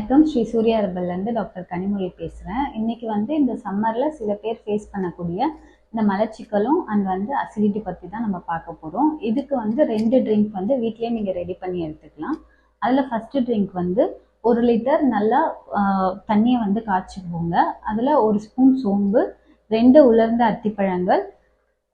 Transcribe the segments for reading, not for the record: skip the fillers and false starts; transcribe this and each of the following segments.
வணக்கம். ஸ்ரீ சூர்யா ஹெர்பல்லேருந்து டாக்டர் கனிமொழி பேசுகிறேன். இன்றைக்கி இந்த சம்மரில் சில பேர் ஃபேஸ் பண்ணக்கூடிய இந்த மலச்சிக்கலும் அண்ட் அசிடிட்டி பற்றி தான் நம்ம பார்க்க போகிறோம். இதுக்கு 2 ட்ரிங்க் வீட்டிலே நீங்கள் ரெடி பண்ணி எடுத்துக்கலாம். அதில் ஃபஸ்ட்டு ட்ரிங்க் 1 லிட்டர் நல்லா தண்ணியை காய்ச்சிக்கோங்க. அதில் 1 ஸ்பூன் சோம்பு, 2 உலர்ந்த அத்திப்பழங்கள்,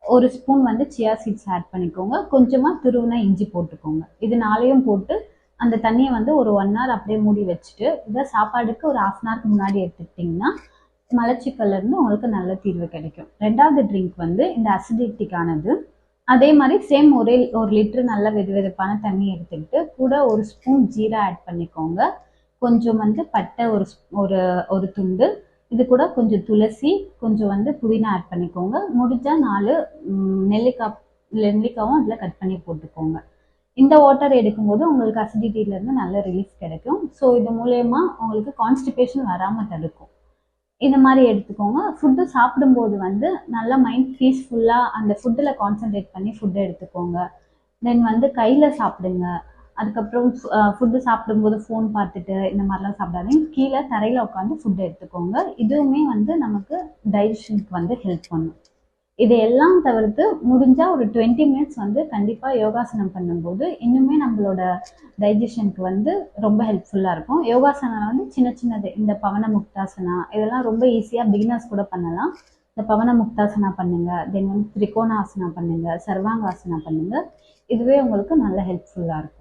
1 ஸ்பூன் சியா சீட்ஸ் ஆட் பண்ணிக்கோங்க. கொஞ்சமாக துருவின இஞ்சி போட்டுக்கோங்க. இது 4யும் போட்டு அந்த தண்ணியை ஒரு 1 hour அப்படியே மூடி வச்சுட்டு இதை சாப்பாடுக்கு ஒரு 1/2 hour முன்னாடி எடுத்துக்கிட்டிங்கன்னா மலச்சிக்கல்லேருந்து உங்களுக்கு நல்ல தீர்வு கிடைக்கும். 2வது ட்ரிங்க் இந்த அசிடிட்டிக்கானது. அதே மாதிரி சேம் ஒரே 1 லிட்டர் நல்ல வெதுவெதுப்பான தண்ணி எடுத்துக்கிட்டு கூட 1 ஸ்பூன் ஜீரா ஆட் பண்ணிக்கோங்க. கொஞ்சம் பட்டை ஒரு துண்டு, இது கூட கொஞ்சம் துளசி, கொஞ்சம் புதினா ஆட் பண்ணிக்கோங்க. முடிஞ்சால் 4 நெல்லிக்காவும் அதில் கட் பண்ணி போட்டுக்கோங்க. இந்த வாட்டர் எடுக்கும்போது உங்களுக்கு அசிடிட்டிலேருந்து நல்ல ரிலீஃப் கிடைக்கும். ஸோ இது மூலயமா உங்களுக்கு கான்ஸ்டிபேஷன் வராமல் தடுக்கும். இந்த மாதிரி எடுத்துக்கோங்க. ஃபுட்டு சாப்பிடும்போது நல்லா மைண்ட் பீஸ்ஃபுல்லாக அந்த ஃபுட்டில் கான்சென்ட்ரேட் பண்ணி ஃபுட்டை எடுத்துக்கோங்க. தென் கையில் சாப்பிடுங்க. அதுக்கப்புறம் ஃபுட்டு சாப்பிடும்போது ஃபோன் பார்த்துட்டு இந்த மாதிரிலாம் சாப்பிடாதீங்க. கீழே தரையில் உட்காந்து ஃபுட்டு எடுத்துக்கோங்க. இதுவுமே நமக்கு டைஜஷனுக்கு ஹெல்ப் பண்ணும். இதையெல்லாம் தவிர்த்து முடிஞ்சால் ஒரு 20 மினிட்ஸ் கண்டிப்பாக யோகாசனம் பண்ணும்போது இன்னுமே நம்மளோட டைஜஷனுக்கு ரொம்ப ஹெல்ப்ஃபுல்லாக இருக்கும். யோகாசனம் சின்ன சின்னது, இந்த பவன முக்தாசனா இதெல்லாம் ரொம்ப ஈஸியாக பிகினர்ஸ் கூட பண்ணலாம். இந்த பவன முக்தாசனா பண்ணுங்கள், தென் திரிகோணாசனா பண்ணுங்கள், சர்வாங்காசனா பண்ணுங்கள். இதுவே உங்களுக்கு நல்ல ஹெல்ப்ஃபுல்லாக இருக்கும்.